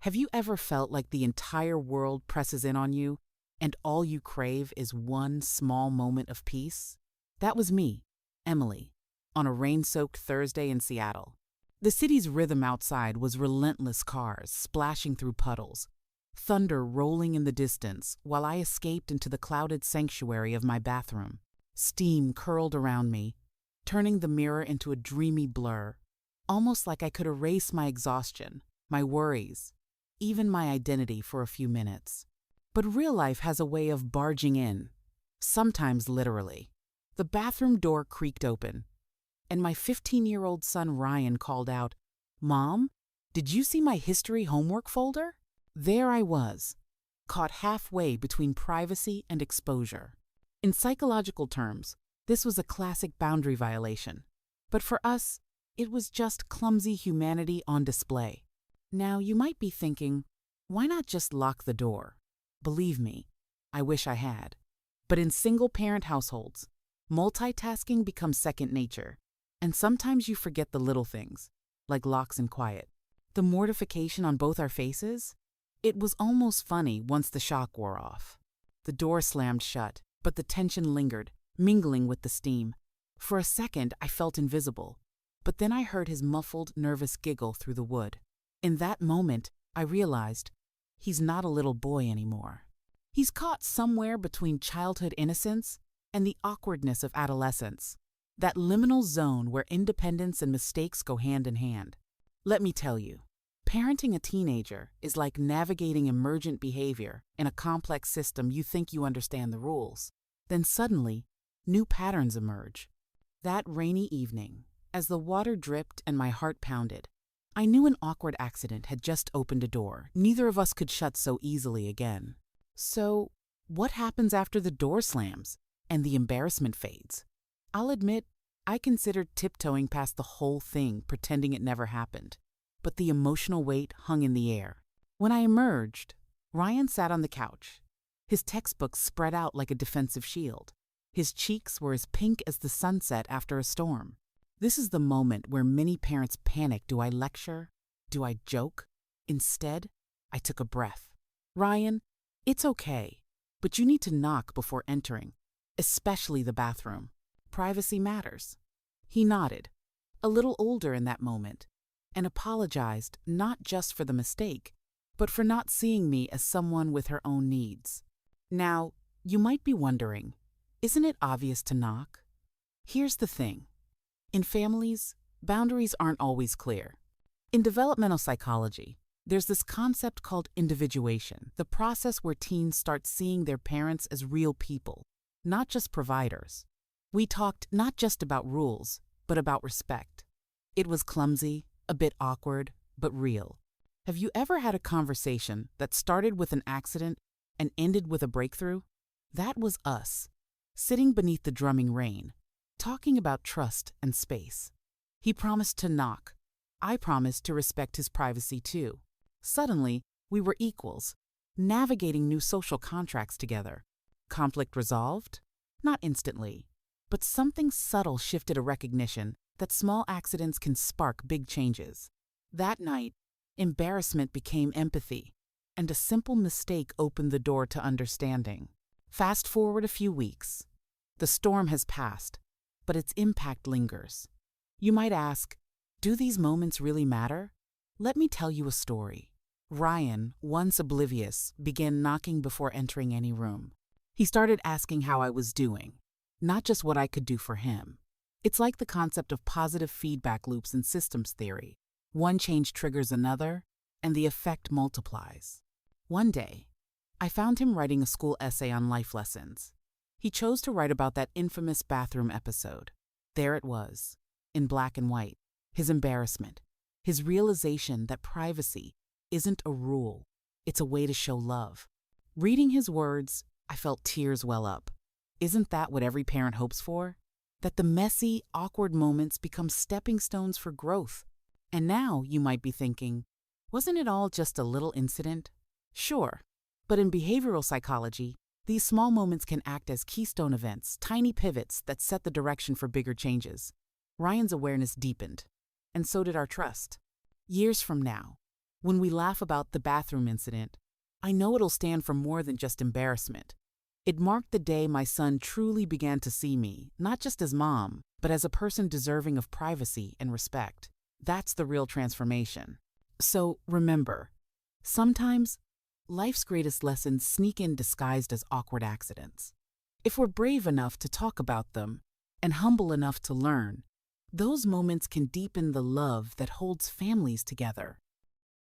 Have you ever felt like the entire world presses in on you, and all you crave is one small moment of peace? That was me, Emily, on a rain-soaked Thursday in Seattle. The city's rhythm outside was relentless cars splashing through puddles, thunder rolling in the distance while I escaped into the clouded sanctuary of my bathroom. Steam curled around me, turning the mirror into a dreamy blur, almost like I could erase my exhaustion, my worries, even my identity for a few minutes. But real life has a way of barging in, sometimes literally. The bathroom door creaked open, and my 15-year-old son Ryan called out, "Mom, did you see my history homework folder?" There I was, caught halfway between privacy and exposure. In psychological terms, this was a classic boundary violation. But for us, it was just clumsy humanity on display. Now, you might be thinking, why not just lock the door? Believe me, I wish I had. But in single-parent households, multitasking becomes second nature, and sometimes you forget the little things, like locks and quiet. The mortification on both our faces? It was almost funny once the shock wore off. The door slammed shut, but the tension lingered, mingling with the steam. For a second, I felt invisible, but then I heard his muffled, nervous giggle through the wood. In that moment, I realized he's not a little boy anymore. He's caught somewhere between childhood innocence and the awkwardness of adolescence, that liminal zone where independence and mistakes go hand in hand. Let me tell you, parenting a teenager is like navigating emergent behavior in a complex system. You think you understand the rules. Then suddenly, new patterns emerge. That rainy evening, as the water dripped and my heart pounded, I knew an awkward accident had just opened a door neither of us could shut so easily again. So, what happens after the door slams and the embarrassment fades? I'll admit, I considered tiptoeing past the whole thing, pretending it never happened. But the emotional weight hung in the air. When I emerged, Ryan sat on the couch, his textbook spread out like a defensive shield. His cheeks were as pink as the sunset after a storm. This is the moment where many parents panic. Do I lecture? Do I joke? Instead, I took a breath. "Ryan, it's okay, but you need to knock before entering, especially the bathroom. Privacy matters." He nodded, a little older in that moment, and apologized not just for the mistake, but for not seeing me as someone with her own needs. Now, you might be wondering, isn't it obvious to knock? Here's the thing. In families, boundaries aren't always clear. In developmental psychology, there's this concept called individuation, the process where teens start seeing their parents as real people, not just providers. We talked not just about rules, but about respect. It was clumsy, a bit awkward, but real. Have you ever had a conversation that started with an accident and ended with a breakthrough? That was us, sitting beneath the drumming rain, talking about trust and space. He promised to knock. I promised to respect his privacy too. Suddenly, we were equals, navigating new social contracts together. Conflict resolved? Not instantly, but something subtle shifted a recognition that small accidents can spark big changes. That night, embarrassment became empathy, and a simple mistake opened the door to understanding. Fast forward a few weeks. The storm has passed, but its impact lingers. You might ask, do these moments really matter? Let me tell you a story. Ryan, once oblivious, began knocking before entering any room. He started asking how I was doing, not just what I could do for him. It's like the concept of positive feedback loops in systems theory. One change triggers another, and the effect multiplies. One day, I found him writing a school essay on life lessons. He chose to write about that infamous bathroom episode. There it was, in black and white, his embarrassment, his realization that privacy isn't a rule, it's a way to show love. Reading his words, I felt tears well up. Isn't that what every parent hopes for? That the messy, awkward moments become stepping stones for growth. And now you might be thinking, wasn't it all just a little incident? Sure, but in behavioral psychology, these small moments can act as keystone events, tiny pivots that set the direction for bigger changes. Ryan's awareness deepened, and so did our trust. Years from now, When we laugh about the bathroom incident, I know it'll stand for more than just embarrassment. It marked the day my son truly began to see me, not just as mom, but as a person deserving of privacy and respect. That's the real transformation. So remember, sometimes life's greatest lessons sneak in disguised as awkward accidents. If we're brave enough to talk about them and humble enough to learn, those moments can deepen the love that holds families together.